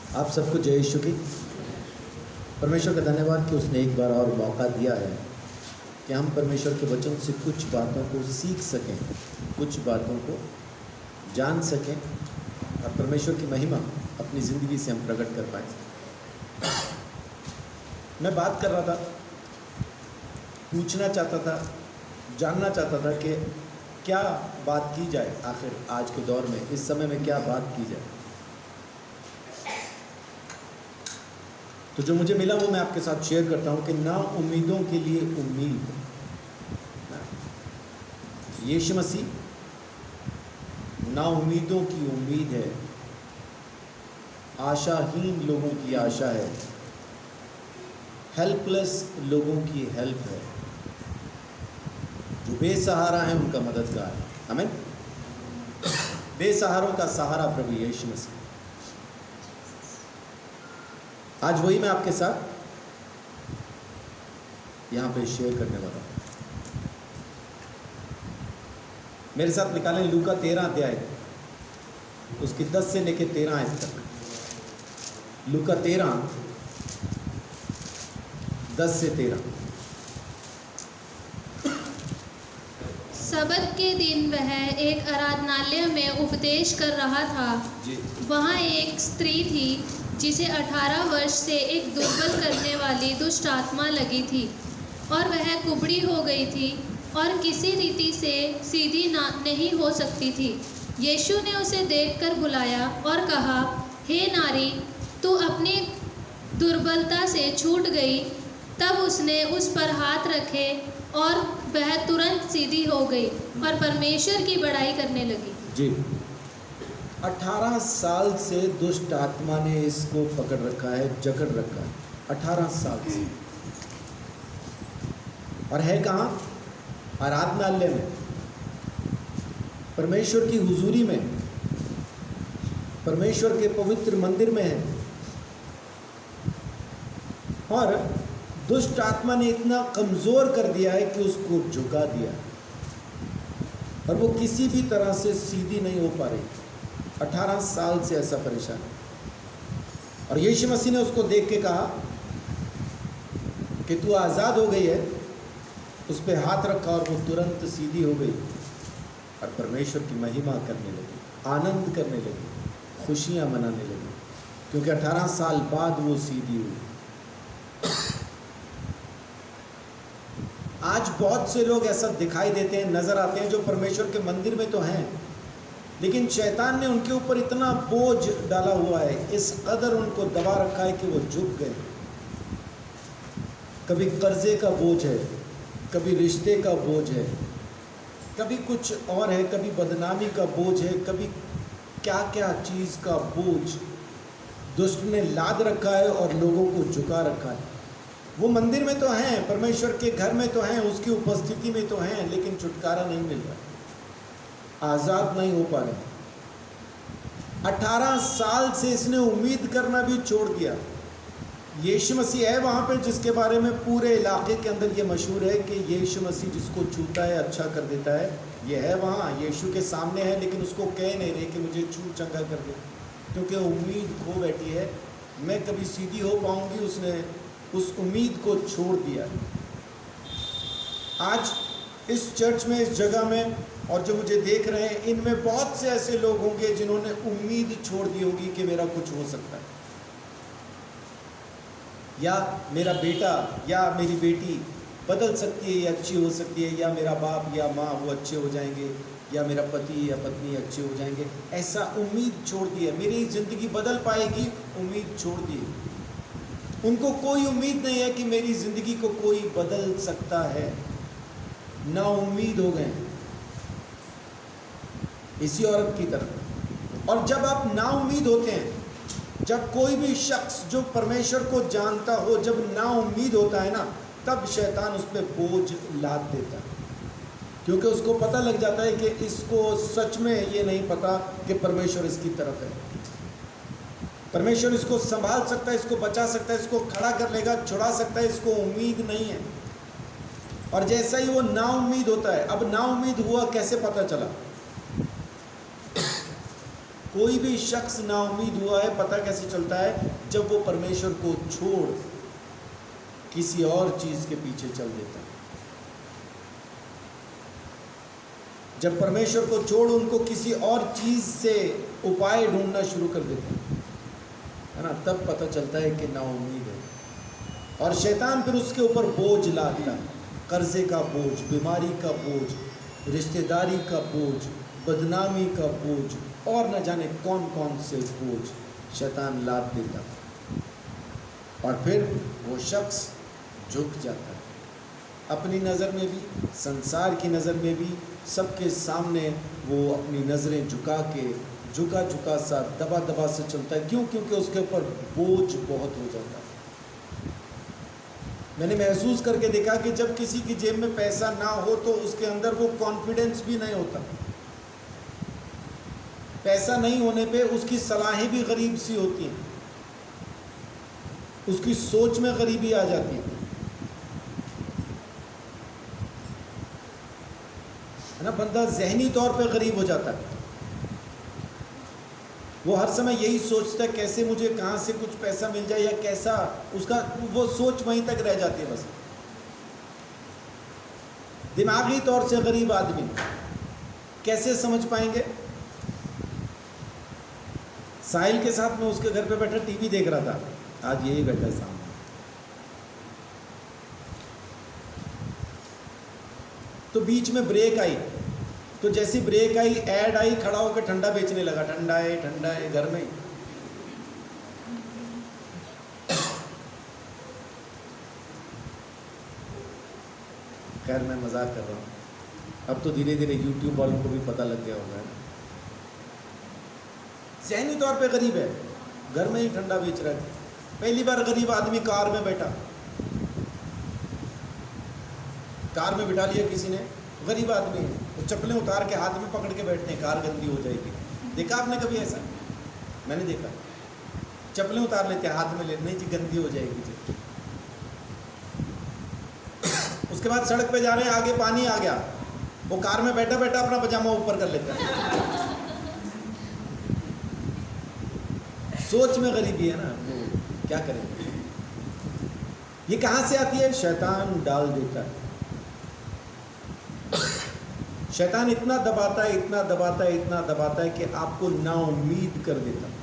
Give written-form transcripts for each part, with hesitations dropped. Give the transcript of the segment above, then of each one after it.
आप सबको जय यीशु की। परमेश्वर का धन्यवाद कि उसने एक बार और मौका दिया है कि हम परमेश्वर के वचन से कुछ बातों को सीख सकें, कुछ बातों को जान सकें और परमेश्वर की महिमा अपनी ज़िंदगी से हम प्रकट कर पाएँ। मैं बात कर रहा था, पूछना चाहता था, जानना चाहता था कि क्या बात की जाए, आखिर आज के दौर में, इस समय में क्या बात की जाए। तो जो मुझे मिला वो मैं आपके साथ शेयर करता हूँ कि ना उम्मीदों के लिए उम्मीद। यीशु मसीह ना उम्मीदों की उम्मीद है, आशाहीन लोगों की आशा है, हेल्पलेस लोगों की हेल्प है, जो बेसहारा है उनका मददगार है। आमीन। बेसहारों का सहारा प्रभु यीशु मसीह। आज वही मैं आपके साथ यहाँ पे शेयर करने वाला हूँ। मेरे साथ निकालें लूका 13 अध्याय, उसकी 10 से लेकर 13 आयत तक। लूका 13 10 से 13। सबत के दिन वह एक आराधनालय में उपदेश कर रहा था। वहाँ एक स्त्री थी जिसे 18 वर्ष से एक दुर्बल करने वाली दुष्ट आत्मा लगी थी और वह कुबड़ी हो गई थी और किसी रीति से सीधी नहीं हो सकती थी। यीशु ने उसे देखकर बुलाया और कहा, हे नारी, तू अपनी दुर्बलता से छूट गई। तब उसने उस पर हाथ रखे और वह तुरंत सीधी हो गई और परमेश्वर की बड़ाई करने लगी। जी, 18 साल से दुष्ट आत्मा ने इसको पकड़ रखा है, जकड़ रखा है, 18 साल से। और है कहाँ? आराधनालय में, परमेश्वर की हुजूरी में, परमेश्वर के पवित्र मंदिर में है। और दुष्ट आत्मा ने इतना कमज़ोर कर दिया है कि उसको झुका दिया और वो किसी भी तरह से सीधी नहीं हो पा रही। 18 साल से ऐसा परेशान है। और यीशु मसीह ने उसको देख के कहा कि तू आज़ाद हो गई है। उस पर हाथ रखा और वो तुरंत सीधी हो गई और परमेश्वर की महिमा करने लगी, आनंद करने लगी, खुशियाँ मनाने लगी, क्योंकि 18 साल बाद वो सीधी हुई। आज बहुत से लोग ऐसा दिखाई देते हैं, नज़र आते हैं, जो परमेश्वर के मंदिर में तो हैं, लेकिन शैतान ने उनके ऊपर इतना बोझ डाला हुआ है, इस कदर उनको दबा रखा है कि वो झुक गए। कभी कर्जे का बोझ है, कभी रिश्ते का बोझ है, कभी कुछ और है, कभी बदनामी का बोझ है, कभी क्या क्या चीज़ का बोझ दुष्ट ने लाद रखा है और लोगों को झुका रखा है। वो मंदिर में तो हैं, परमेश्वर के घर में तो हैं, उसकी उपस्थिति में तो हैं, लेकिन छुटकारा नहीं मिल रहा, आज़ाद नहीं हो पा रहे। 18 साल से इसने उम्मीद करना भी छोड़ दिया। यीशु मसीह है वहाँ पे, जिसके बारे में पूरे इलाके के अंदर ये मशहूर है कि यीशु मसीह जिसको छूता है अच्छा कर देता है। ये है वहाँ, यीशु के सामने है, लेकिन उसको कह नहीं रहे कि मुझे छू चंगा कर दे, क्योंकि उम्मीद खो बैठी है, मैं कभी सीधी हो पाऊँगी। उसने उस उम्मीद को छोड़ दिया। आज इस चर्च में, इस जगह में, और जो मुझे देख रहे हैं, इनमें बहुत से ऐसे लोग होंगे जिन्होंने उम्मीद छोड़ दी होगी कि मेरा कुछ हो सकता है, या मेरा बेटा या मेरी बेटी बदल सकती है, ये अच्छी हो सकती है, या मेरा बाप या माँ वो अच्छे हो जाएंगे, या मेरा पति या पत्नी अच्छे हो जाएंगे। ऐसा उम्मीद छोड़ दी है, मेरी ज़िंदगी बदल पाएगी, उम्मीद छोड़ दी है। उनको कोई उम्मीद नहीं है कि मेरी ज़िंदगी को कोई बदल सकता है। ना उम्मीद हो गए इसी औरत की तरह। और जब आप ना उम्मीद होते हैं, जब कोई भी शख्स जो परमेश्वर को जानता हो, जब ना उम्मीद होता है ना, तब शैतान उस पर बोझ लाद देता है, क्योंकि उसको पता लग जाता है कि इसको सच में ये नहीं पता कि परमेश्वर इसकी तरफ है। परमेश्वर इसको संभाल सकता है, इसको बचा सकता है, इसको खड़ा कर लेगा, छुड़ा सकता है, इसको उम्मीद नहीं है। और जैसा ही वो ना उम्मीद होता है, अब ना उम्मीद हुआ कैसे पता चला? कोई भी शख्स नाउम्मीद हुआ है पता कैसे चलता है? जब वो परमेश्वर को छोड़ किसी और चीज के पीछे चल देता है। जब परमेश्वर को छोड़ उनको किसी और चीज से उपाय ढूंढना शुरू कर देते हैं, है ना, तब पता चलता है कि नाउम्मीद है। और शैतान फिर उसके ऊपर बोझ लाता है, कर्जे का बोझ, बीमारी का बोझ, रिश्तेदारी का बोझ, बदनामी का बोझ, और न जाने कौन कौन से बोझ शैतान लाद देता है। और फिर वो शख्स झुक जाता है, अपनी नज़र में भी, संसार की नज़र में भी, सबके सामने वो अपनी नज़रें झुका झुका सा, दबा दबा से चलता है। क्यों? क्योंकि उसके ऊपर बोझ बहुत हो जाता है। मैंने महसूस करके देखा कि जब किसी की जेब में पैसा ना हो तो उसके अंदर वो कॉन्फिडेंस भी नहीं होता। पैसा नहीं होने पे उसकी सलाहें भी गरीब सी होती हैं, उसकी सोच में गरीबी आ जाती है ना। बंदा जहनी तौर पे गरीब हो जाता है। वो हर समय यही सोचता है कैसे मुझे कहाँ से कुछ पैसा मिल जाए, या कैसा, उसका वो सोच वहीं तक रह जाती है बस। दिमागी तौर से गरीब आदमी कैसे समझ पाएंगे? साहिल के साथ मैं उसके घर पे बैठा टीवी देख रहा था, आज यही बैठा सामने। तो बीच में ब्रेक आई, तो जैसी ब्रेक आई, ऐड आई, खड़ा होकर ठंडा बेचने लगा। ठंडा है घर में। खैर मैं मजाक कर रहा हूँ, अब तो धीरे धीरे यूट्यूब वालों को भी पता लग गया होगा। ज़हनी तौर पे गरीब है, घर में ही ठंडा बेच रहा है। पहली बार गरीब आदमी कार में बैठा, कार में बिठा लिया किसी ने, गरीब आदमी है, तो चप्पलें उतार के हाथ में पकड़ के बैठते हैं, कार गंदी हो जाएगी। देखा आपने कभी ऐसा? मैंने देखा, चप्पलें उतार लेते हैं, हाथ में ले, नहीं जी गंदी हो जाएगी जी। उसके बाद सड़क पे जा रहे हैं, आगे पानी आ गया, वो कार में बैठा बैठा अपना पजामा ऊपर कर लेता है। सोच में गरीबी है ना, वो क्या करेंगे? ये कहाँ से आती है? शैतान डाल देता है। शैतान इतना दबाता है कि आपको नाउम्मीद कर देता है।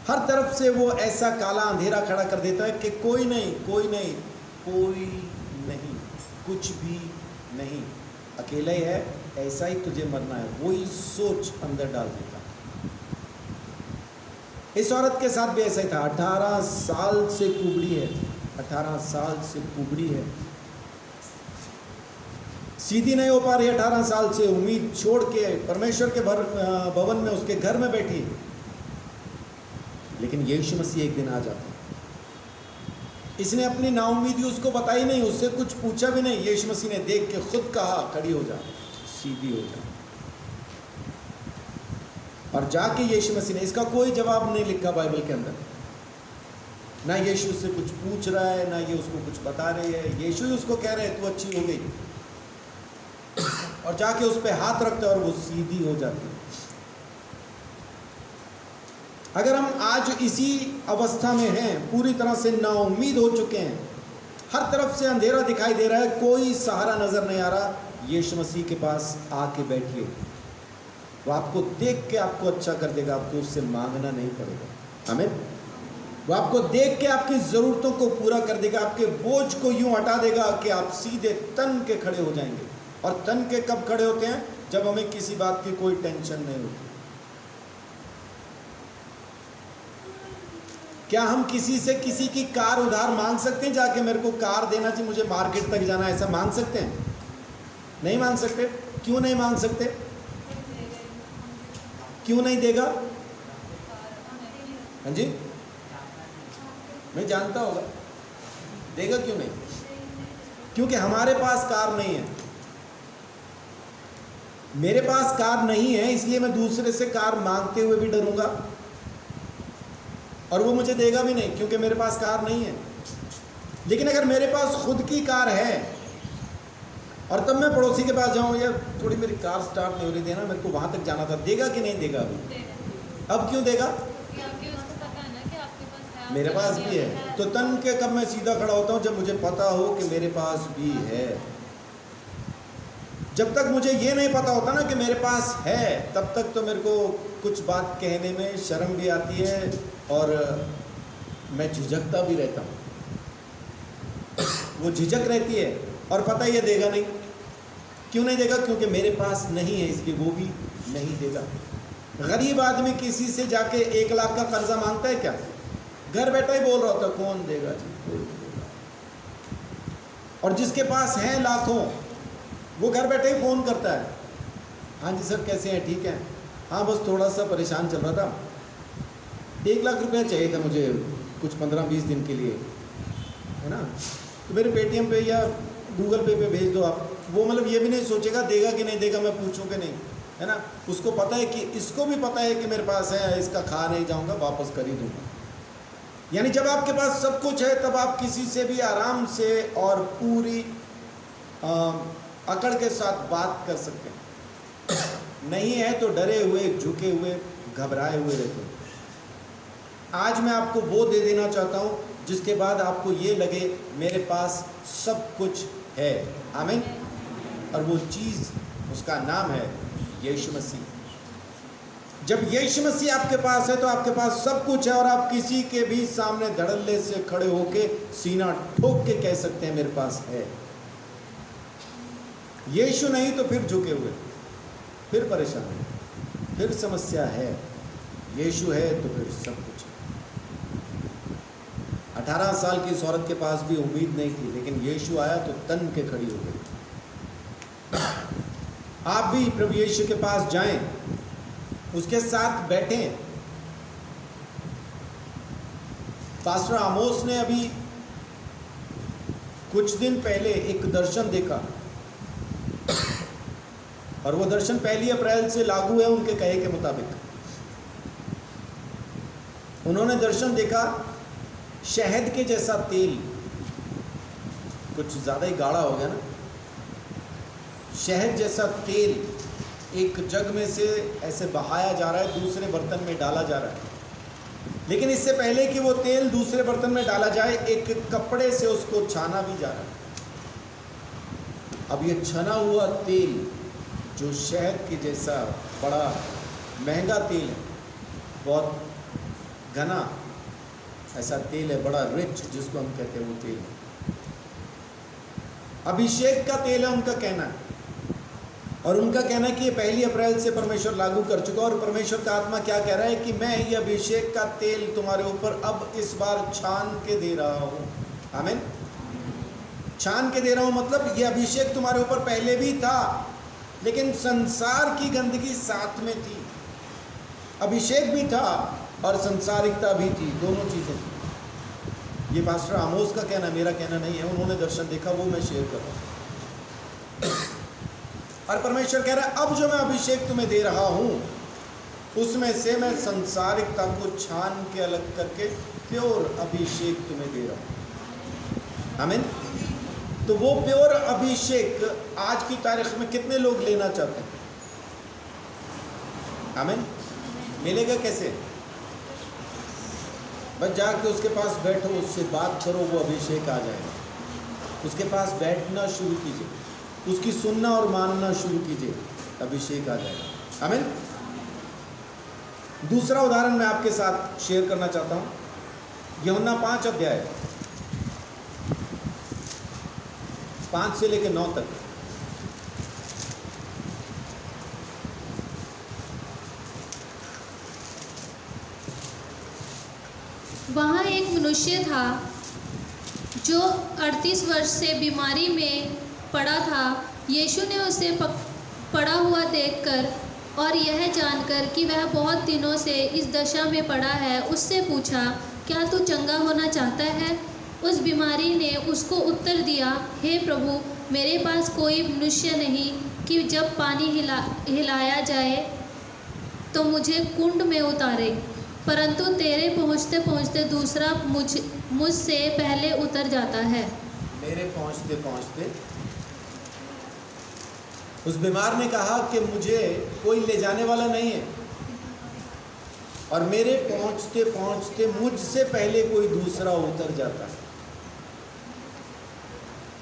हर तरफ से वो ऐसा काला अंधेरा खड़ा कर देता है कि कोई नहीं, कुछ भी नहीं, अकेला ही है, ऐसा ही तुझे मरना है, वही सोच अंदर डाल देता है। इस औरत के साथ भी ऐसा ही था। 18 साल से कुबड़ी है, 18 साल से कुबड़ी है, सीधी नहीं हो पा रही। 18 साल से उम्मीद छोड़ के परमेश्वर के भवन में उसके घर में बैठी, लेकिन यीशु मसीह एक दिन आ जाता है। इसने अपनी नाउम्मीदी उसको बताई नहीं, उससे कुछ पूछा भी नहीं। यीशु मसीह ने देख के खुद कहा, खड़ी हो जा, सीधी हो जा। और जाके यीशु मसीह ने, इसका कोई जवाब नहीं लिखा बाइबल के अंदर, ना यीशु उससे कुछ पूछ रहा है, ना ये उसको कुछ बता रही है। यीशु ही उसको कह रहे हैं तू अच्छी हो गई, और जाके उस पर हाथ रखता है और वो सीधी हो जाती है। अगर हम आज इसी अवस्था में हैं, पूरी तरह से नाउम्मीद हो चुके हैं, हर तरफ से अंधेरा दिखाई दे रहा है, कोई सहारा नजर नहीं आ रहा, यीशु मसीह के पास आके बैठिए। वो आपको देख के आपको अच्छा कर देगा, आपको उससे मांगना नहीं पड़ेगा। आमीन। वो आपको देख के आपकी ज़रूरतों को पूरा कर देगा, आपके बोझ को यूं हटा देगा कि आप सीधे तन के खड़े हो जाएंगे। और तन के कब खड़े होते हैं? जब हमें किसी बात की कोई टेंशन नहीं होती। क्या हम किसी से किसी की कार उधार मांग सकते हैं? जाके मेरे को कार देना चाहिए, मुझे मार्केट तक जाना है, ऐसा मांग सकते हैं? नहीं मांग सकते। क्यों नहीं मांग सकते? क्यों नहीं देगा? हाँ जी, मैं जानता होगा, देगा क्यों नहीं? क्योंकि हमारे पास कार नहीं है। मेरे पास कार नहीं है, इसलिए मैं दूसरे से कार मांगते हुए भी डरूंगा, और वो मुझे देगा भी नहीं, क्योंकि मेरे पास कार नहीं है। लेकिन अगर मेरे पास खुद की कार है और तब मैं पड़ोसी के पास जाऊँ, यार थोड़ी मेरी कार स्टार्ट नहीं हो रही थी ना, मेरे को वहाँ तक जाना था, देगा कि नहीं देगा अभी? अब क्यों देगा? मेरे पास भी है। तो तन के कब मैं सीधा खड़ा होता हूँ? जब मुझे पता हो कि मेरे पास भी है। जब तक मुझे ये नहीं पता होता ना कि मेरे पास है, तब तक तो मेरे को कुछ बात कहने में शर्म भी आती है और मैं झिझकता भी रहता हूँ। वो झिझक रहती है और पता ये देगा नहीं। क्यों नहीं देगा? क्योंकि मेरे पास नहीं है, इसलिए वो भी नहीं देगा। गरीब आदमी किसी से जाके 1 लाख का कर्जा मांगता है क्या? घर बैठा ही बोल रहा होता, कौन देगा जी, कोई नहीं देगा। और जिसके पास है लाखों, वो घर बैठे ही फ़ोन करता है, हाँ जी सर कैसे हैं, ठीक है, हाँ बस थोड़ा सा परेशान चल रहा था, 1 लाख रुपया चाहिए था मुझे कुछ 15-20 दिन के लिए, है ना, तो मेरे पेटीएम पे या गूगल पे भेज दो आप। वो मतलब ये भी नहीं सोचेगा देगा कि नहीं देगा, मैं पूछूं कि नहीं, है ना। उसको पता है कि, इसको भी पता है कि मेरे पास है, इसका खा नहीं जाऊंगा, वापस कर ही दूंगा। यानी जब आपके पास सब कुछ है तब आप किसी से भी आराम से और पूरी अकड़ के साथ बात कर सकते हैं। नहीं है तो डरे हुए, झुके हुए, घबराए हुए रहते हैं। आज मैं आपको वो दे देना चाहता हूँ जिसके बाद आपको ये लगे मेरे पास सब कुछ है। आमीन। और वो चीज़, उसका नाम है यीशु मसीह। जब यीशु मसीह आपके पास है तो आपके पास सब कुछ है और आप किसी के भी सामने धड़ल्ले से खड़े होके सीना ठोक के कह सकते हैं मेरे पास है। यीशु नहीं तो फिर झुके हुए, फिर परेशान, फिर समस्या है। यीशु है तो फिर सब कुछ है। 18 साल की इस औरत के पास भी उम्मीद नहीं थी, लेकिन यीशु आया तो तन के खड़ी हो गई। आप भी प्रभु यीशु के पास जाएं, उसके साथ बैठें। पास्टर आमोस ने अभी कुछ दिन पहले एक दर्शन देखा और वो दर्शन 1 अप्रैल से लागू है उनके कहे के मुताबिक। उन्होंने दर्शन देखा, शहद के जैसा तेल, कुछ ज़्यादा ही गाढ़ा हो गया ना, शहद जैसा तेल एक जग में से ऐसे बहाया जा रहा है, दूसरे बर्तन में डाला जा रहा है। लेकिन इससे पहले कि वो तेल दूसरे बर्तन में डाला जाए, एक कपड़े से उसको छाना भी जा रहा है। अब ये छना हुआ तेल जो शहद के जैसा बड़ा महंगा तेल है, बहुत घना ऐसा तेल है, बड़ा रिच जिसको हम कहते हैं, वो तेल है, अभिषेक का तेल है उनका कहना है। और उनका कहना है कि ये 1 अप्रैल से परमेश्वर लागू कर चुका है। और परमेश्वर का आत्मा क्या कह रहा है कि मैं ये अभिषेक का तेल तुम्हारे ऊपर अब इस बार छान के दे रहा हूँ। आमीन। छान के दे रहा हूँ मतलब ये अभिषेक तुम्हारे ऊपर पहले भी था, लेकिन संसार की गंदगी साथ में थी। अभिषेक भी था और संसारिकता भी थी, दोनों चीज़ें थी। ये पास्टर आमोस का कहना, मेरा कहना नहीं है। उन्होंने दर्शन देखा, वो मैं शेयर कर रहा हूँ। और परमेश्वर कह रहा है अब जो मैं अभिषेक तुम्हें दे रहा हूँ उसमें से मैं संसारिकता को छान के अलग करके प्योर अभिषेक तुम्हें दे रहा हूँ। आमीन। तो वो प्योर अभिषेक आज की तारीख में कितने लोग लेना चाहते हैं? आमीन। मिलेगा कैसे? बस जाके उसके पास बैठो, उससे बात करो, वो अभिषेक आ जाएगा। उसके पास बैठना शुरू कीजिए, उसकी सुनना और मानना शुरू कीजिए, अभिषेक आ जाएगा। आमीन। दूसरा उदाहरण मैं आपके साथ शेयर करना चाहता हूँ। यूहन्ना 5 अध्याय 5 से लेकर 9 तक। वहाँ एक मनुष्य था जो 38 वर्ष से बीमारी में पड़ा था। यीशु ने उसे पड़ा हुआ देखकर और यह जानकर कि वह बहुत दिनों से इस दशा में पड़ा है, उससे पूछा, क्या तू चंगा होना चाहता है? उस बीमारी ने उसको उत्तर दिया, हे प्रभु, मेरे पास कोई मनुष्य नहीं कि जब पानी हिलाया जाए तो मुझे कुंड में उतारे, परंतु तेरे पहुँचते पहुँचते दूसरा मुझसे पहले उतर जाता है। मेरे पहुँचते पहुँचते उस बीमार ने कहा कि मुझे कोई ले जाने वाला नहीं है और मेरे पहुंचते पहुंचते मुझसे पहले कोई दूसरा उतर जाता है।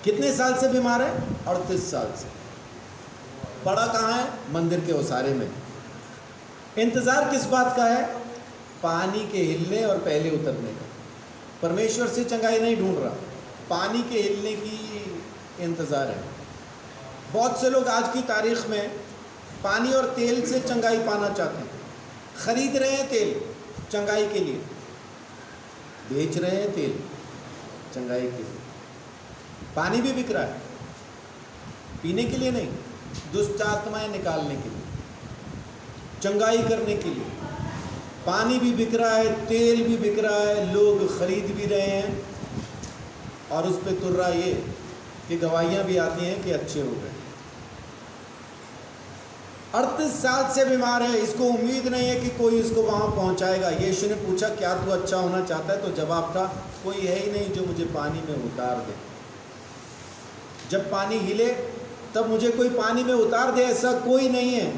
कितने साल से बीमार है? 38 साल से। पड़ा कहाँ है? मंदिर के ओसारे में। इंतज़ार किस बात का है? पानी के हिलने और पहले उतरने का। परमेश्वर से चंगाई नहीं ढूंढ रहा, पानी के हिलने की इंतज़ार है। बहुत से लोग आज की तारीख में पानी और तेल से चंगाई पाना चाहते हैं, खरीद रहे हैं तेल चंगाई के लिए, बेच रहे हैं तेल चंगाई के लिए। पानी भी बिक रहा है, पीने के लिए नहीं, दुष्ट आत्माएं निकालने के लिए, चंगाई करने के लिए। पानी भी बिक रहा है, तेल भी बिक रहा है, लोग खरीद भी रहे हैं और उस पर तुर्रा ये कि गवाहियाँ भी आती हैं कि अच्छे हो गए। 38 साल से बीमार है, इसको उम्मीद नहीं है कि कोई इसको वहाँ पहुँचाएगा। यीशु ने पूछा क्या तू अच्छा होना चाहता है? तो जवाब था कोई है ही नहीं जो मुझे पानी में उतार दे। जब पानी हिले तब मुझे कोई पानी में उतार दे, ऐसा कोई नहीं है।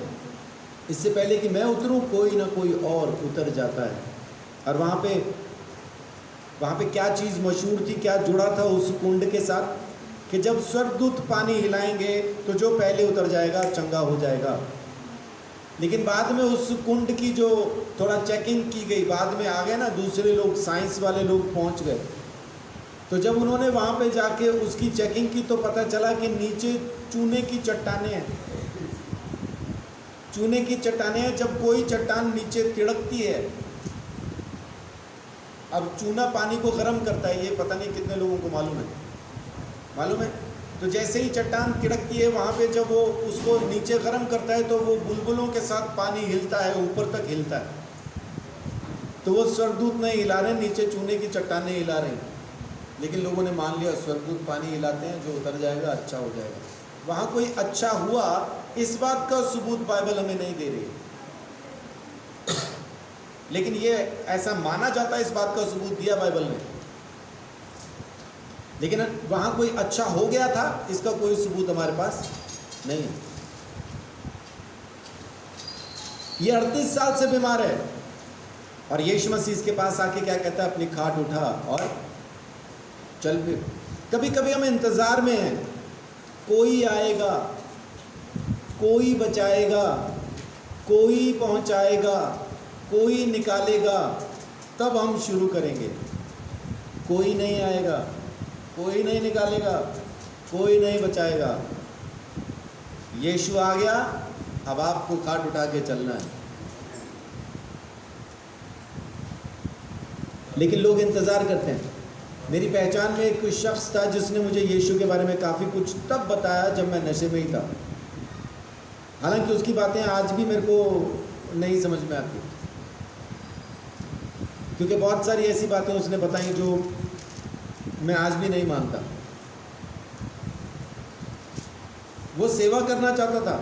इससे पहले कि मैं उतरूं कोई ना कोई और उतर जाता है। और वहाँ पे क्या चीज़ मशहूर थी, क्या जुड़ा था उस कुंड के साथ कि जब स्वर्गदूत पानी हिलाएंगे तो जो पहले उतर जाएगा चंगा हो जाएगा। लेकिन बाद में उस कुंड की जो थोड़ा चेकिंग की गई, बाद में आ गए ना दूसरे लोग, साइंस वाले लोग पहुंच गए। तो जब उन्होंने वहाँ पे जाके उसकी चेकिंग की तो पता चला कि नीचे चूने की चट्टानें हैं। चूने की चट्टानें हैं। जब कोई चट्टान नीचे तिड़कती है, अब चूना पानी को गर्म करता है, ये पता नहीं कितने लोगों को मालूम है। तो जैसे ही चट्टान तिड़कती है वहाँ पे जब वो उसको नीचे गर्म करता है तो वो बुलबुलों के साथ पानी हिलता है, ऊपर तक हिलता है। तो वो स्वर्गदूत नहीं हिला रहे, नीचे चूने की चट्टानें हिला रही। लेकिन लोगों ने मान लिया स्वर्गदूत पानी हिलाते हैं, जो उतर जाएगा अच्छा हो जाएगा। वहाँ कोई अच्छा हुआ इस बात का सबूत बाइबल हमें नहीं दे रही है। लेकिन ये ऐसा माना जाता है, इस बात का सबूत दिया बाइबल ने। लेकिन वहाँ कोई अच्छा हो गया था, इसका कोई सबूत हमारे पास नहीं है। ये 38 साल से बीमार है और यीशु मसीह इसके पास आके क्या कहता है? अपनी खाट उठा और चल फिर। कभी कभी हम इंतज़ार में हैं, कोई आएगा, कोई बचाएगा, कोई पहुंचाएगा, कोई निकालेगा, तब हम शुरू करेंगे। कोई नहीं आएगा, कोई नहीं निकालेगा, कोई नहीं बचाएगा। यीशु आ गया, अब आपको खाट उठा के चलना है। लेकिन लोग इंतज़ार करते हैं। मेरी पहचान में एक शख्स था जिसने मुझे यीशु के बारे में काफ़ी कुछ तब बताया जब मैं नशे में ही था। हालांकि उसकी बातें आज भी मेरे को नहीं समझ में आती, क्योंकि बहुत सारी ऐसी बातें उसने बताई जो मैं आज भी नहीं मानता। वो सेवा करना चाहता था।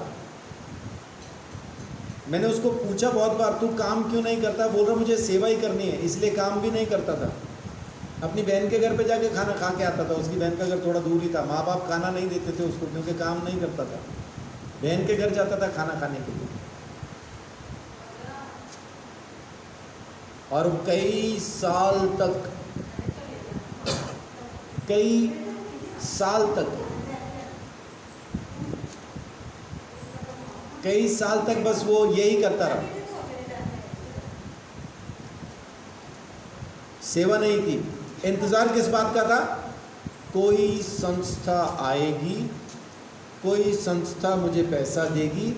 मैंने उसको पूछा बहुत बार, तू काम क्यों नहीं करता? बोल रहा मुझे सेवा ही करनी है, इसलिए काम भी नहीं करता था। अपनी बहन के घर पे जाके खाना खा के आता था। उसकी बहन का घर थोड़ा दूर ही था, माँ बाप खाना नहीं देते थे उसको, क्योंकि काम नहीं करता था। बहन के घर जाता था खाना खाने के लिए। और कई साल तक बस वो यही करता रहा। सेवा नहीं थी। इंतज़ार किस बात का था? कोई संस्था आएगी, कोई संस्था मुझे पैसा देगी,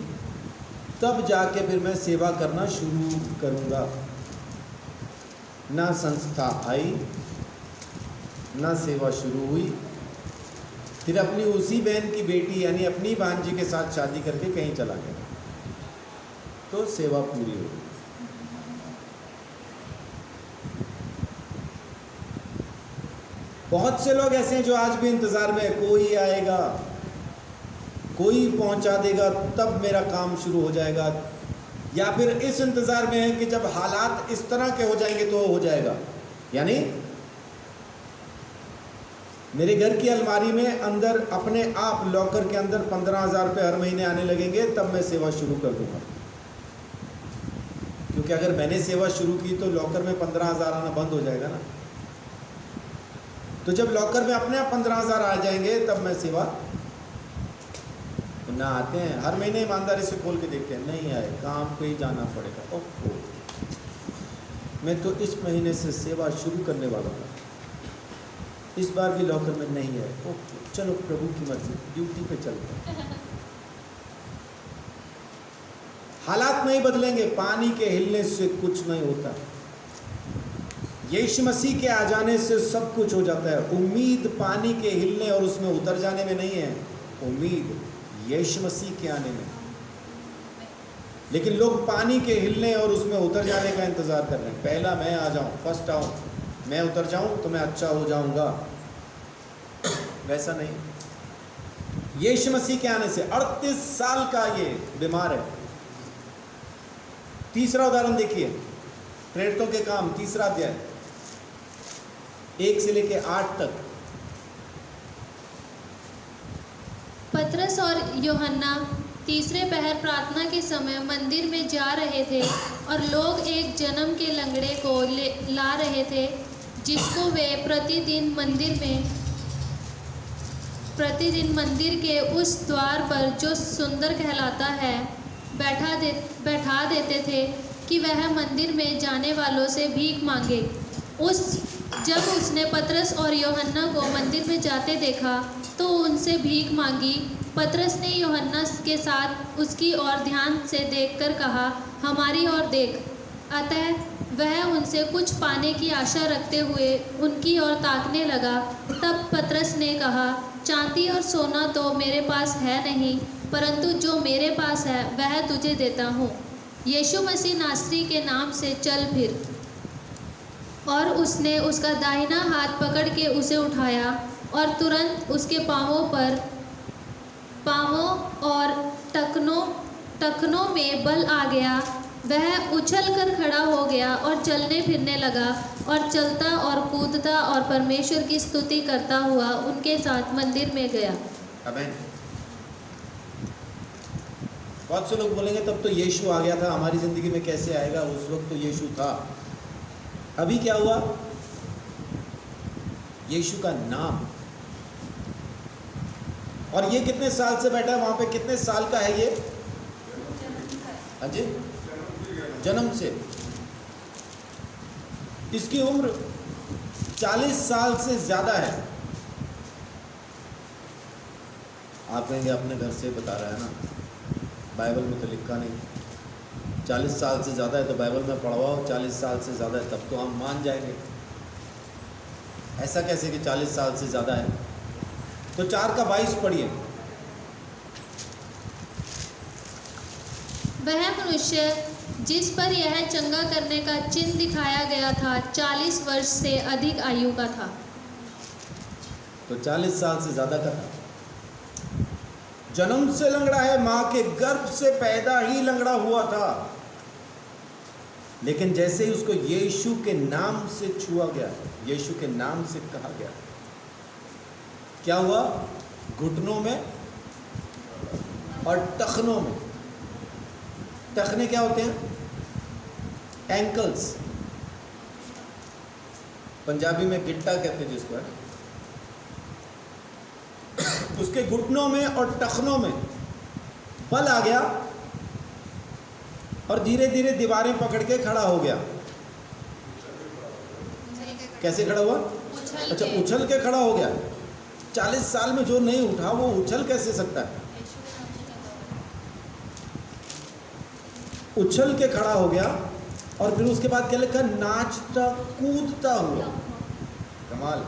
तब जाके फिर मैं सेवा करना शुरू करूँगा। ना संस्था आई, ना सेवा शुरू हुई। फिर अपनी उसी बहन की बेटी यानी अपनी भांजी के साथ शादी करके कहीं चला गया, तो सेवा पूरी हो गई। बहुत से लोग ऐसे हैं जो आज भी इंतज़ार में है, कोई आएगा, कोई पहुंचा देगा, तब मेरा काम शुरू हो जाएगा। या फिर इस इंतज़ार में है कि जब हालात इस तरह के हो जाएंगे तो हो जाएगा। यानी मेरे घर की अलमारी में अंदर अपने आप लॉकर के अंदर 15,000 रुपये हर महीने आने लगेंगे, तब मैं सेवा शुरू कर दूंगा। क्योंकि अगर मैंने सेवा शुरू की तो लॉकर में 15,000 आना बंद हो जाएगा ना। तो जब लॉकर में अपने आप 15,000 आ जाएंगे तब मैं सेवा ना। आते हैं हर महीने ईमानदारी से खोल के देखते हैं, नहीं आए, काम पे ही जाना पड़ेगा। ओहो, मैं तो इस महीने से सेवा शुरू करने वाला था, इस बार भी लॉकर में नहीं है। ओके, चलो प्रभु की मर्जी, ड्यूटी पे चलते हैं। हालात नहीं बदलेंगे, पानी के हिलने से कुछ नहीं होता। यीशु मसीह के आ जाने से सब कुछ हो जाता है। उम्मीद पानी के हिलने और उसमें उतर जाने में नहीं है, उम्मीद यीशु मसीह के आने में। लेकिन लोग पानी के हिलने और उसमें उतर जाने का इंतजार कर रहे हैं। पहला मैं आ जाऊं, फर्स्ट आऊं, मैं उतर जाऊं तो मैं अच्छा हो जाऊंगा। वैसा नहीं। यीशु मसीह के आने से 38 साल का ये बीमार है। तीसरा उदाहरण देखिए, प्रेरितों के काम 3 अध्याय 1 से लेके 8 तक। पतरस और यूहन्ना तीसरे पहर प्रार्थना के समय मंदिर में जा रहे थे और लोग एक जन्म के लंगड़े को ला रहे थे, जिसको वे प्रतिदिन मंदिर के उस द्वार पर जो सुंदर कहलाता है बैठा देते थे कि वह मंदिर में जाने वालों से भीख मांगे। जब उसने पतरस और यूहन्ना को मंदिर में जाते देखा तो उनसे भीख मांगी। पतरस ने यूहन्ना के साथ उसकी ओर ध्यान से देखकर कहा, हमारी ओर देख। अतः वह उनसे कुछ पाने की आशा रखते हुए उनकी ओर ताकने लगा। तब पतरस ने कहा, चांदी और सोना तो मेरे पास है नहीं, परंतु जो मेरे पास है वह तुझे देता हूँ। यीशु मसीह नासरी के नाम से चल फिर। और उसने उसका दाहिना हाथ पकड़ के उसे उठाया और तुरंत उसके पाँवों और टखनों में बल आ गया। वह उछलकर खड़ा हो गया और चलने फिरने लगा और चलता और कूदता और परमेश्वर की स्तुति करता हुआ उनके साथ मंदिर में गया। आमीन। बहुत से लोग बोलेंगे तब तो यीशु आ गया था, हमारी ज़िंदगी में कैसे आएगा? उस वक्त तो यीशु था। अभी क्या हुआ? यीशु का नाम। और ये कितने साल से बैठा है वहां पे? कितने साल का है ये? अजय, जन्म से। इसकी उम्र 40 साल से ज्यादा है। आप कहेंगे अपने घर से बता रहा है ना, बाइबल में तो लिखा नहीं। 40 साल से ज़्यादा है तो बाइबल में पढ़वाओ 40 साल से ज़्यादा है, तब तो हम मान जाएंगे। ऐसा कैसे कि 40 साल से ज़्यादा है? तो 4 का 22 पढ़िए। वह मनुष्य जिस पर यह चंगा करने का चिन्ह दिखाया गया था 40 वर्ष से अधिक आयु का था। तो 40 साल से ज़्यादा का था। जन्म से लंगड़ा है, मां के गर्भ से पैदा ही लंगड़ा हुआ था। लेकिन जैसे ही उसको यीशु के नाम से छुआ गया, यीशु के नाम से कहा गया, क्या हुआ? घुटनों में और टखनों में। टखने क्या होते हैं? एंकल्स। पंजाबी में गिट्टा कहते हैं जिसको, है। उसके घुटनों में और टखनों में बल आ गया और धीरे धीरे दीवारें पकड़ के खड़ा हो गया। कैसे खड़ा हुआ? अच्छा, उछल के खड़ा हो गया। 40 साल में जो नहीं उठा वो उछल कैसे सकता है? उछल के खड़ा हो गया। और फिर उसके बाद क्या लिखा? नाचता कूदता हुआ। कमाल।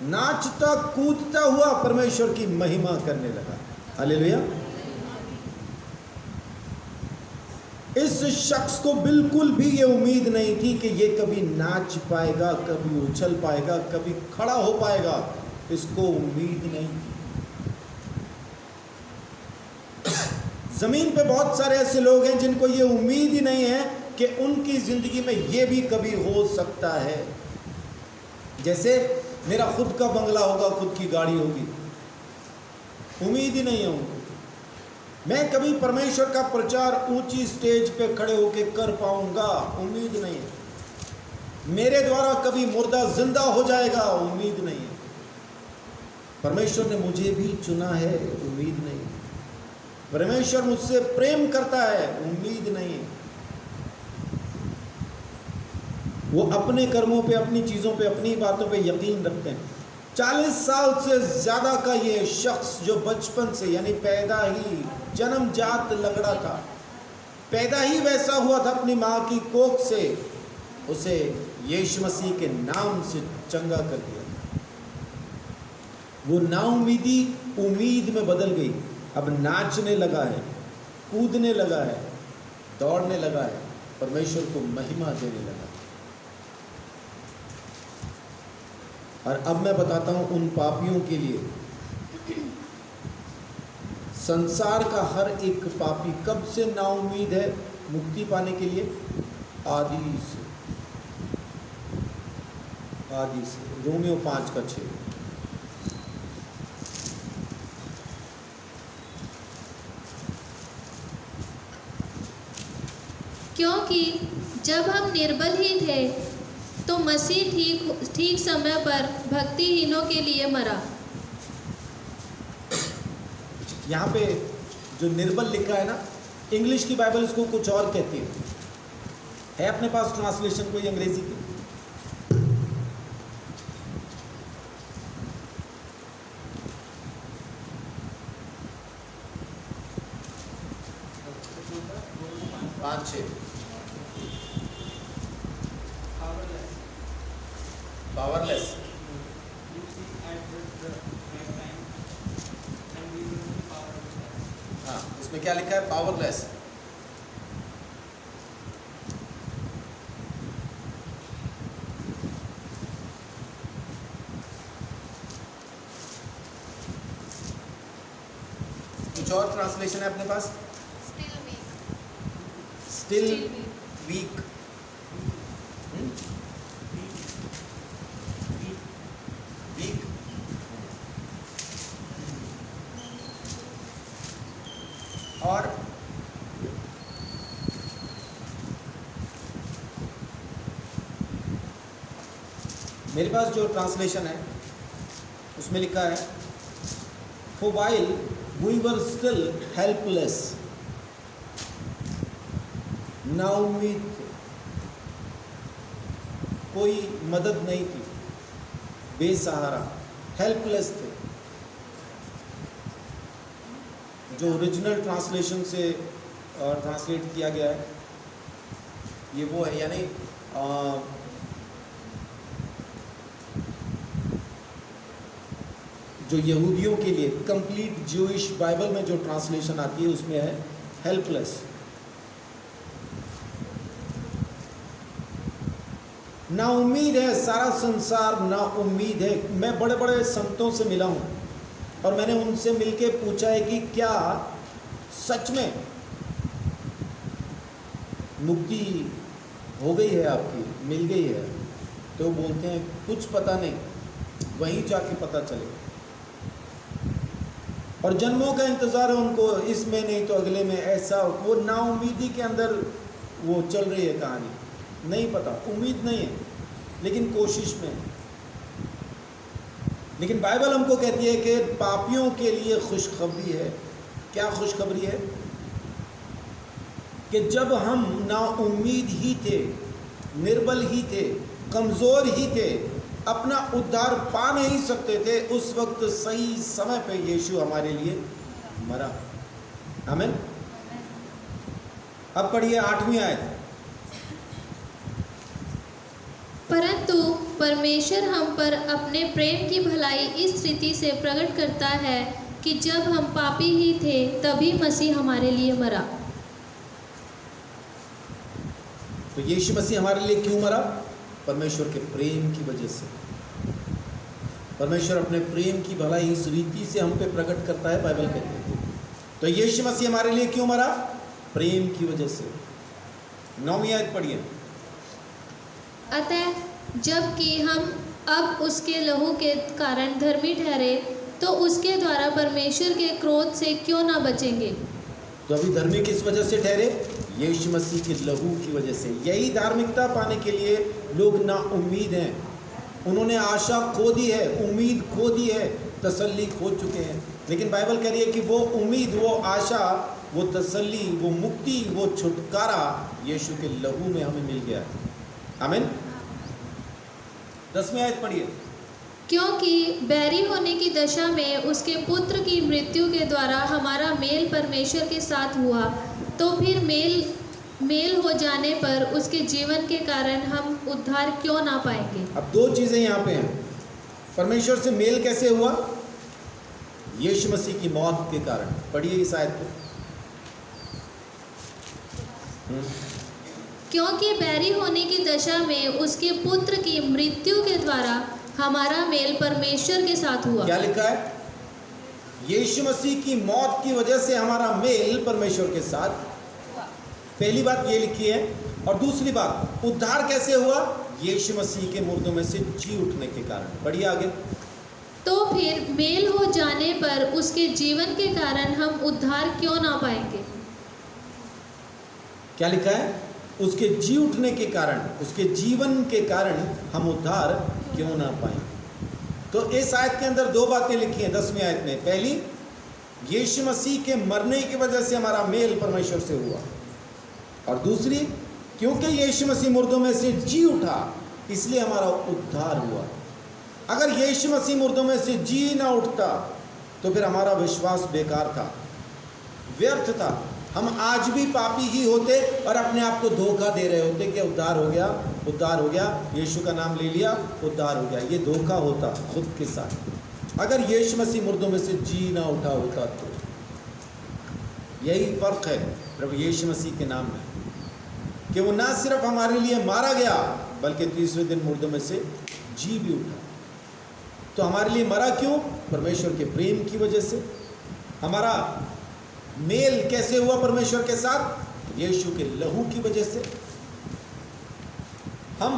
नाचता कूदता हुआ परमेश्वर की महिमा करने लगा। हालेलुया। इस शख्स को बिल्कुल भी ये उम्मीद नहीं थी कि ये कभी नाच पाएगा, कभी उछल पाएगा, कभी खड़ा हो पाएगा। इसको उम्मीद नहीं थी। जमीन पे बहुत सारे ऐसे लोग हैं जिनको ये उम्मीद ही नहीं है कि उनकी जिंदगी में ये भी कभी हो सकता है। जैसे मेरा खुद का बंगला होगा, खुद की गाड़ी होगी, उम्मीद ही नहीं है उनको। मैं कभी परमेश्वर का प्रचार ऊंची स्टेज पे खड़े होकर कर पाऊंगा, उम्मीद नहीं है। मेरे द्वारा कभी मुर्दा जिंदा हो जाएगा, उम्मीद नहीं है। परमेश्वर ने मुझे भी चुना है, उम्मीद नहीं है। परमेश्वर मुझसे प्रेम करता है, उम्मीद नहीं है। वो अपने कर्मों पे, अपनी चीज़ों पे, अपनी बातों पे यकीन रखते हैं। 40 साल से ज़्यादा का ये शख्स जो बचपन से, यानी पैदा ही जन्मजात लंगड़ा था, पैदा ही वैसा हुआ था अपनी माँ की कोख से, उसे यीशु मसीह के नाम से चंगा कर दिया। वो नाउमीदी उम्मीद में बदल गई। अब नाचने लगा है, कूदने लगा है, दौड़ने लगा है, परमेश्वर को महिमा देने लगा। और अब मैं बताता हूं उन पापियों के लिए, संसार का हर एक पापी कब से नाउम्मीद है मुक्ति पाने के लिए? आदि से। रोमियो 5:6। क्योंकि जब हम निर्बल ही थे तो मसीह ठीक समय पर भक्तिहीनों के लिए मरा। यहाँ पे जो निर्बल लिखा है ना, इंग्लिश की बाइबल इसको कुछ और कहती है अपने पास ट्रांसलेशन कोई अंग्रेजी की? पावरलेस। हाँ, इसमें क्या लिखा है? पावरलेस। कुछ और ट्रांसलेशन है अपने पास? Still week. और मेरे पास जो ट्रांसलेशन है उसमें लिखा है, For while we were still helpless, नाउम्मीद थे, कोई मदद नहीं थी, बेसहारा, हेल्पलेस थे। जो ओरिजिनल ट्रांसलेशन से ट्रांसलेट किया गया है ये वो है, यानी जो यहूदियों के लिए कंप्लीट ज्यूइश बाइबल में जो ट्रांसलेशन आती है उसमें है हेल्पलेस। ना उम्मीद है, सारा संसार ना उम्मीद है। मैं बड़े बड़े संतों से मिला हूँ और मैंने उनसे मिलके पूछा है कि क्या सच में मुक्ति हो गई है आपकी, मिल गई है? तो बोलते हैं कुछ पता नहीं, वहीं जाके पता चलेगा। और जन्मों का इंतज़ार है उनको, इसमें नहीं तो अगले में। ऐसा वो नाउम्मीदी के अंदर वो चल रही है कहानी। नहीं पता, उम्मीद नहीं है, लेकिन कोशिश में है। लेकिन बाइबल हमको कहती है कि पापियों के लिए खुशखबरी है। क्या खुशखबरी है? कि जब हम ना उम्मीद ही थे, निर्बल ही थे, कमज़ोर ही थे, अपना उद्धार पा नहीं सकते थे, उस वक्त सही समय पे यीशु हमारे लिए मरा। आमीन। अब पढ़िए 8वीं आयत। परंतु परमेश्वर हम पर अपने प्रेम की भलाई इस रीति से प्रकट करता है कि जब हम पापी ही थे तभी मसीह हमारे लिए मरा। तो यीशु मसीह हमारे लिए क्यों मरा? परमेश्वर के प्रेम की वजह से। परमेश्वर अपने प्रेम की भलाई इस रीति से हम पे प्रकट करता है, बाइबल कहती है। तो यीशु मसीह हमारे लिए क्यों मरा? प्रेम की वजह से। 9वीं आयत पढ़िए। अतः जबकि हम अब उसके लहू के कारण धर्मी ठहरे, तो उसके द्वारा परमेश्वर के क्रोध से क्यों ना बचेंगे। तो अभी धर्मी किस वजह से ठहरे? यीशु मसीह के लहू की वजह से। यही धार्मिकता पाने के लिए लोग ना उम्मीद हैं, उन्होंने आशा खो दी है, उम्मीद खो दी है, तसल्ली खो चुके हैं। लेकिन बाइबल कह रही है कि वो उम्मीद, वो आशा, वो तसल्ली, वो मुक्ति, वो छुटकारा यीशु के लहू में हमें मिल गया है। आमीन। 10वीं आयत पढ़िए। क्योंकि बैरी होने की दशा में उसके पुत्र की मृत्यु के द्वारा हमारा मेल परमेश्वर के साथ हुआ, तो फिर मेल हो जाने पर उसके जीवन के कारण हम उद्धार क्यों ना पाएंगे। अब दो चीज़ें यहाँ पे हैं। परमेश्वर से मेल कैसे हुआ? यीशु मसीह की मौत के कारण। पढ़िए इस आयत को। क्योंकि बैरी होने की दशा में उसके पुत्र की मृत्यु के द्वारा हमारा मेल परमेश्वर के साथ हुआ। क्या लिखा है? यीशु मसीह की मौत की वजह से हमारा मेल परमेश्वर के साथ। पहली बात ये लिखी है। और दूसरी बात, उद्धार कैसे हुआ? यीशु मसीह के मुर्दों में से जी उठने के कारण। पढ़िए आगे। तो फिर मेल हो जाने पर उसके जीवन के कारण हम उद्धार क्यों ना पाएंगे। क्या लिखा है? उसके जी उठने के कारण, उसके जीवन के कारण हम उद्धार क्यों ना पाएं। तो इस आयत के अंदर दो बातें लिखी हैं 10वीं आयत में। पहली, यीशु मसीह के मरने की वजह से हमारा मेल परमेश्वर से हुआ। और दूसरी, क्योंकि यीशु मसीह मुर्दों में से जी उठा, इसलिए हमारा उद्धार हुआ। अगर यीशु मसीह मुर्दों में से जी ना उठता तो फिर हमारा विश्वास बेकार था, व्यर्थ था। हम आज भी पापी ही होते और अपने आप को धोखा दे रहे होते कि उद्धार हो गया, उद्धार हो गया, यीशु का नाम ले लिया, उद्धार हो गया। ये धोखा होता खुद के साथ। अगर यीशु मसीह मुर्दों में से जी ना उठा होता तो। यही फ़र्क है प्रभु यीशु मसीह के नाम में, कि वो ना सिर्फ हमारे लिए मारा गया बल्कि तीसरे दिन मुर्दों में से जी भी उठा। तो हमारे लिए मरा क्यों? परमेश्वर के प्रेम की वजह से। हमारा मेल कैसे हुआ परमेश्वर के साथ? यीशु के लहू की वजह से। हम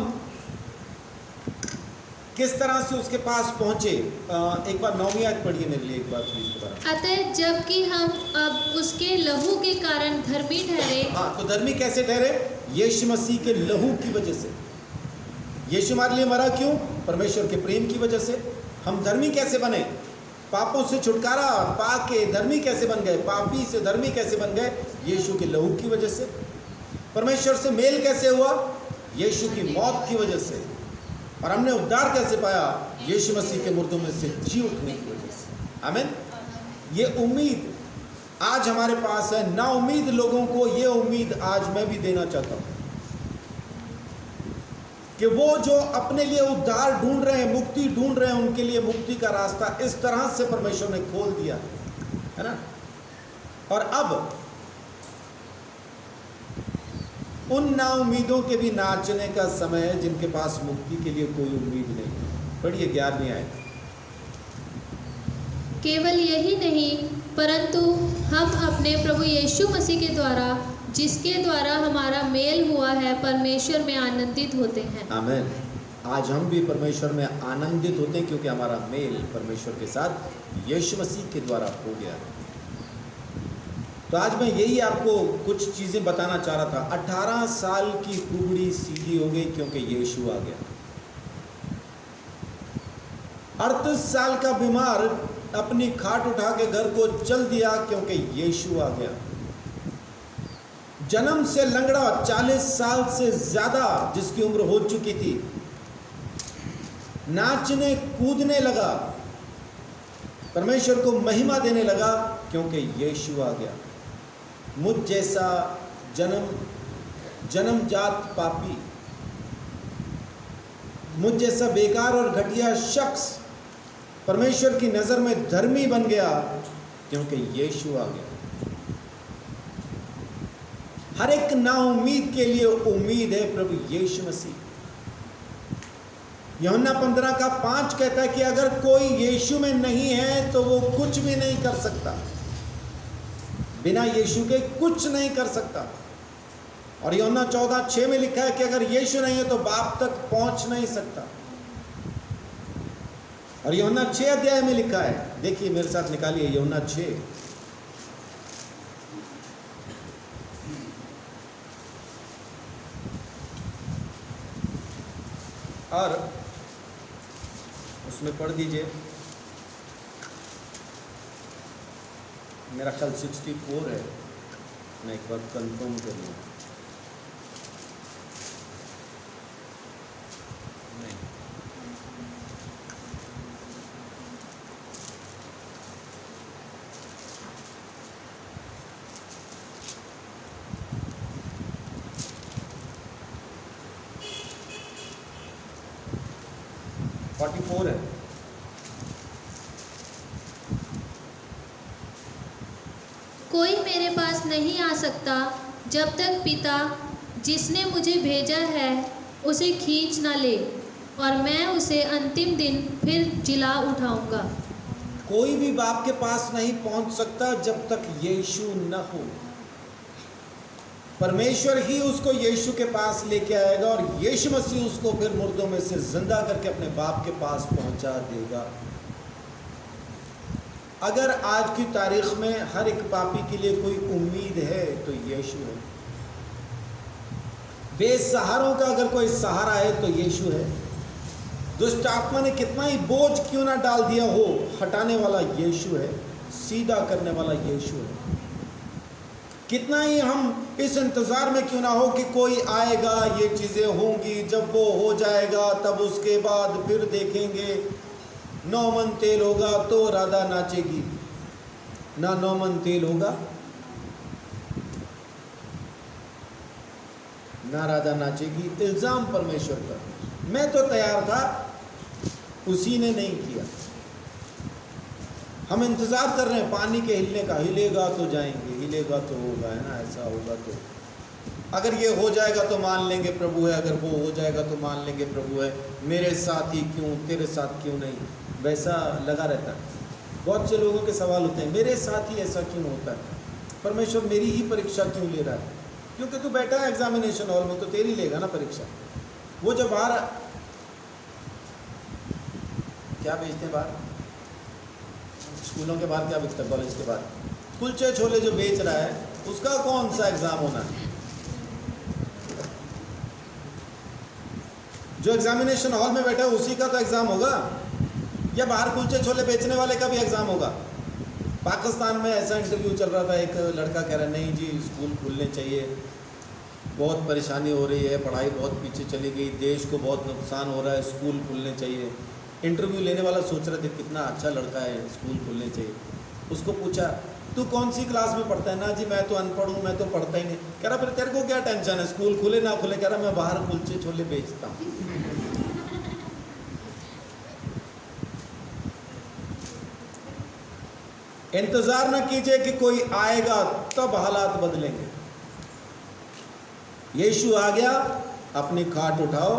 किस तरह से उसके पास पहुंचे? एक बार 9वीं आयत पढ़िए मेरे लिए एक बार प्लीज। अतः जबकि हम अब उसके लहू के कारण धर्मी ठहरे। हाँ, तो धर्मी कैसे ठहरे? यीशु मसीह के लहू की वजह से। यीशु हमारे लिए मरा क्यों? परमेश्वर के प्रेम की वजह से। हम धर्मी कैसे बने? पापों से छुटकारा पा के धर्मी कैसे बन गए? पापी से धर्मी कैसे बन गए? यीशु के लहू की वजह से। परमेश्वर से मेल कैसे हुआ? यीशु की मौत की वजह से। और हमने उद्धार कैसे पाया? यीशु मसीह के मुर्दों में से जी उठने की वजह से। आमीन। ये उम्मीद आज हमारे पास है। ना उम्मीद लोगों को ये उम्मीद आज मैं भी देना चाहता हूँ कि वो जो अपने लिए उद्धार ढूंढ रहे हैं, मुक्ति ढूंढ रहे हैं, उनके लिए मुक्ति का रास्ता इस तरह से परमेश्वर ने खोल दिया है ना। और अब उन ना उम्मीदों के भी नाचने का समय है जिनके पास मुक्ति के लिए कोई उम्मीद नहीं। पढ़िए 11वीं आयत। केवल यही नहीं, परंतु हम अपने प्रभु यीशु मसीह के द्वारा, जिसके द्वारा हमारा मेल हुआ है, परमेश्वर में आनंदित होते हैं। आमीन। आज हम भी परमेश्वर में आनंदित होते हैं क्योंकि हमारा मेल परमेश्वर के साथ यीशु मसीह के द्वारा हो गया है। तो आज मैं यही आपको कुछ चीज़ें बताना चाह रहा था। 18 साल की कुबड़ी सीधी हो गई क्योंकि यीशु आ गया। 38 साल का बीमार अपनी खाट उठा के घर को चल दिया क्योंकि यीशु आ गया। जन्म से लंगड़ा 40 साल से ज़्यादा जिसकी उम्र हो चुकी थी, नाचने कूदने लगा, परमेश्वर को महिमा देने लगा क्योंकि यीशु आ गया। मुझ जैसा जन्मजात पापी, मुझ जैसा बेकार और घटिया शख्स परमेश्वर की नज़र में धर्मी बन गया क्योंकि यीशु आ गया। हर एक नाउम्मीद के लिए उम्मीद है प्रभु यीशु मसीह। यूहन्ना 15:5 कहता है कि अगर कोई यीशु में नहीं है तो वो कुछ भी नहीं कर सकता। बिना यीशु के कुछ नहीं कर सकता। और यूहन्ना 14:6 में लिखा है कि अगर यीशु नहीं है तो बाप तक पहुंच नहीं सकता। और यूहन्ना 6 अध्याय में लिखा है, देखिए मेरे साथ निकालिए यूहन्ना 6। और उसमें पढ़ दीजिए, मेरा ख्याल 64 है, मैं एक बार कंफर्म कर लूँ। नहीं, फोर्टी 44 है। कोई मेरे पास नहीं आ सकता जब तक पिता जिसने मुझे भेजा है उसे खींच न ले, और मैं उसे अंतिम दिन फिर जिला उठाऊंगा। कोई भी बाप के पास नहीं पहुंच सकता जब तक यीशु न हो। परमेश्वर ही उसको यीशु के पास लेके आएगा और यीशु मसीह उसको फिर मुर्दों में से जिंदा करके अपने बाप के पास पहुंचा देगा। अगर आज की तारीख में हर एक पापी के लिए कोई उम्मीद है तो यीशु है। बेसहारों का अगर कोई सहारा है तो यीशु है। दुष्ट आत्मा ने कितना ही बोझ क्यों ना डाल दिया हो, हटाने वाला यीशु है, सीधा करने वाला यीशु है। कितना ही हम इस इंतज़ार में क्यों ना हो कि कोई आएगा, ये चीज़ें होंगी, जब वो हो जाएगा तब उसके बाद फिर देखेंगे, 9 मन तेल होगा तो राधा नाचेगी, ना 9 मन तेल होगा ना राधा नाचेगी। इल्ज़ाम परमेश्वर का। मैं तो तैयार था, उसी ने नहीं किया। हम इंतज़ार कर रहे हैं पानी के हिलने का, हिलेगा तो जाएंगे, हिलेगा तो होगा, है ना, ऐसा होगा तो अगर ये हो जाएगा तो मान लेंगे प्रभु है, अगर वो हो जाएगा तो मान लेंगे प्रभु है, मेरे साथ ही क्यों, तेरे साथ क्यों नहीं, वैसा लगा रहता है। बहुत से लोगों के सवाल होते हैं, मेरे साथ ही ऐसा क्यों होता है, परमेश्वर मेरी ही परीक्षा क्यों ले रहा है? क्योंकि तू बैठा है एग्जामिनेशन हॉल में तो तेरी लेगा ना परीक्षा। वो जब बाहर क्या बेचते हैं, बाहर स्कूलों के बाहर क्या बिकता है, कॉलेज के बाहर कुलचे छोले जो बेच रहा है, उसका कौन सा एग्जाम होना है? जो एग्जामिनेशन हॉल में बैठा है उसी का तो एग्जाम होगा, या बाहर कुलचे छोले बेचने वाले का भी एग्जाम होगा? पाकिस्तान में ऐसा इंटरव्यू चल रहा था, एक लड़का कह रहा है नहीं जी स्कूल खुलने चाहिए, बहुत परेशानी हो रही है, पढ़ाई बहुत पीछे चली गई, देश को बहुत नुकसान हो रहा है, स्कूल खुलने चाहिए। इंटरव्यू लेने वाला सोच रहे थे कितना अच्छा लड़का है, स्कूल खुलने चाहिए। उसको पूछा तू कौन सी क्लास में पढ़ता है? ना जी मैं तो अनपढ़ हूँ, मैं तो पढ़ता ही नहीं। कह रहा फिर तेरे को क्या टेंशन है, स्कूल खुले ना खुले? कह रहा मैं बाहर कुलचे छोले बेचता हूँ। इंतजार न कीजिए कि कोई आएगा तब हालात बदलेंगे। यीशु आ गया, अपनी खाट उठाओ,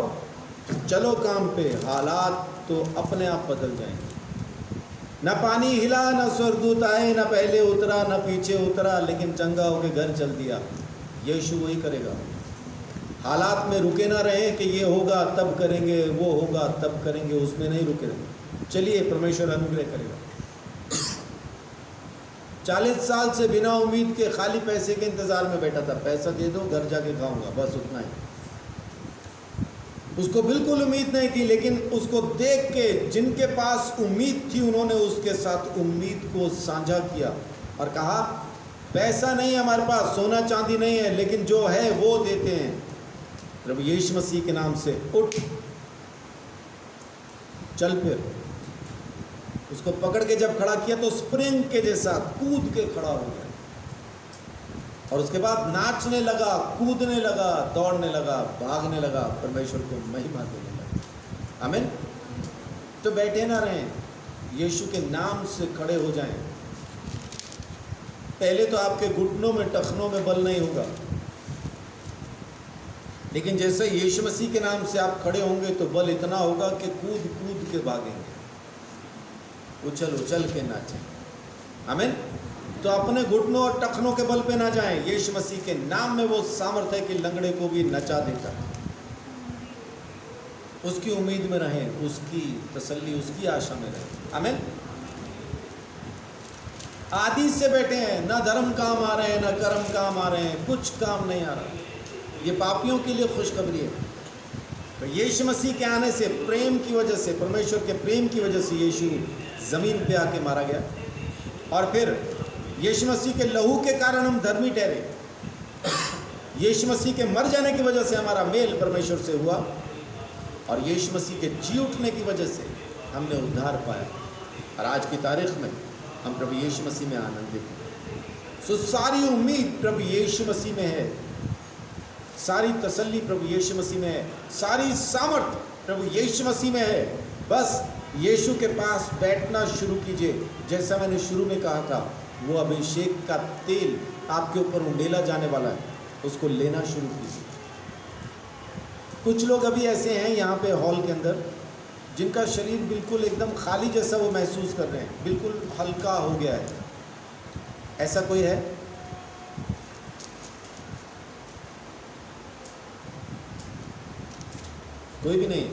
चलो काम पे, हालात तो अपने आप बदल जाएंगे। न पानी हिला, न स्वर्गदूत आए, न पहले उतरा न पीछे उतरा, लेकिन चंगा होके घर चल दिया। यीशु वही करेगा। हालात में रुके ना रहे कि ये होगा तब करेंगे, वो होगा तब करेंगे, उसमें नहीं रुके रहे। चलिए परमेश्वर अनुग्रह करेगा। 40 साल से बिना उम्मीद के खाली पैसे के इंतज़ार में बैठा था, पैसा दे दो घर जाके खाऊंगा, बस उतना ही। उसको बिल्कुल उम्मीद नहीं थी, लेकिन उसको देख के जिनके पास उम्मीद थी उन्होंने उसके साथ उम्मीद को साझा किया और कहा पैसा नहीं हमारे पास, सोना चांदी नहीं है, लेकिन जो है वो देते हैं। प्रभु यीशु मसीह के नाम से उठ, चल। फिर उसको पकड़ के जब खड़ा किया तो स्प्रिंग के जैसा कूद के खड़ा हो गया और उसके बाद नाचने लगा, कूदने लगा, दौड़ने लगा, भागने लगा, परमेश्वर को महिमा देने लगा। आमीन। तो बैठे ना रहें, यीशु के नाम से खड़े हो जाएं। पहले तो आपके घुटनों में, टखनों में बल नहीं होगा, लेकिन जैसे यीशु मसीह के नाम से आप खड़े होंगे तो बल इतना होगा कि कूद कूद के भागेंगे, उछल उछल के नाचें। आमीन। तो अपने घुटनों और टखनों के बल पे ना जाएं, यीशु मसीह के नाम में वो सामर्थ्य है कि लंगड़े को भी नचा देता है। उसकी उम्मीद में रहें, उसकी तसल्ली, उसकी आशा में रहें। आमीन। आदि से बैठे हैं, ना धर्म काम आ रहे हैं, ना कर्म काम आ रहे हैं, कुछ काम नहीं आ रहा। ये पापियों के लिए खुशखबरी है। तो यीशु मसीह के आने से, प्रेम की वजह से, परमेश्वर के प्रेम की वजह से यीशु ज़मीन पे आके मारा गया, और फिर यीशु मसीह के लहू के कारण हम धर्मी ठहरे। यीशु मसीह के मर जाने की वजह से हमारा मेल परमेश्वर से हुआ, और यीशु मसीह के जी उठने की वजह से हमने उद्धार पाया, और आज की तारीख में हम प्रभु यीशु मसीह में आनंदित हैं। सो सारी उम्मीद प्रभु यीशु मसीह में है, सारी तसल्ली प्रभु यीशु मसीह में है, सारी सामर्थ प्रभु यीशु मसीह में है। बस यीशु के पास बैठना शुरू कीजिए। जैसा मैंने शुरू में कहा था, वो अभिषेक का तेल आपके ऊपर उंडेला जाने वाला है, उसको लेना शुरू कीजिए। कुछ लोग अभी ऐसे हैं यहाँ पे हॉल के अंदर, जिनका शरीर बिल्कुल एकदम खाली जैसा वो महसूस कर रहे हैं, बिल्कुल हल्का हो गया है। ऐसा कोई है? कोई भी नहीं?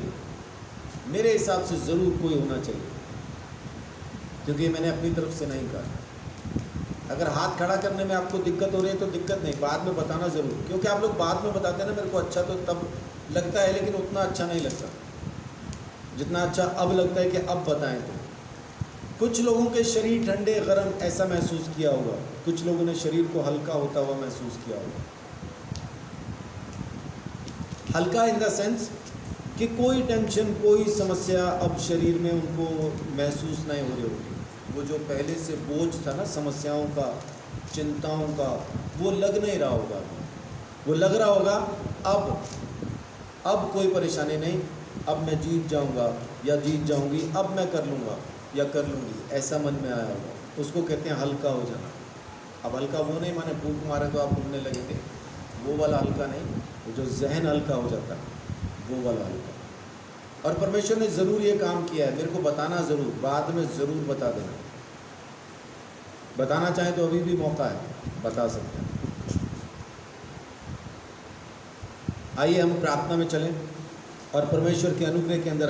मेरे हिसाब से ज़रूर कोई होना चाहिए, क्योंकि मैंने अपनी तरफ से नहीं कहा। अगर हाथ खड़ा करने में आपको दिक्कत हो रही है तो दिक्कत नहीं, बाद में बताना ज़रूर, क्योंकि आप लोग बाद में बताते हैं ना, मेरे को अच्छा तो तब लगता है, लेकिन उतना अच्छा नहीं लगता जितना अच्छा अब लगता है कि अब बताएं। तो कुछ लोगों के शरीर ठंडे गरम ऐसा महसूस किया होगा, कुछ लोगों ने शरीर को हल्का होता हुआ महसूस किया होगा। हल्का इन द सेंस कि कोई टेंशन, कोई समस्या अब शरीर में उनको महसूस नहीं हो रही होगी। वो जो पहले से बोझ था ना, समस्याओं का, चिंताओं का, वो लग नहीं रहा होगा। वो लग रहा होगा अब कोई परेशानी नहीं, अब मैं जीत जाऊंगा या जीत जाऊंगी, अब मैं कर लूँगा या कर लूँगी, ऐसा मन में आया होगा। उसको कहते हैं हल्का हो जाना। अब हल्का वो नहीं माने फूंक मारे तो आप उड़ने लगेंगे, वो वाला हल्का नहीं, वो जो जहन हल्का हो जाता है, वो वाला हल्का। और परमेश्वर ने ज़रूर ये काम किया है, मेरे को बताना ज़रूर, बाद में ज़रूर बता देना। बताना चाहें तो अभी भी मौका है, बता सकते हैं। आइए हम प्रार्थना में चलें और परमेश्वर के अनुग्रह के अंदर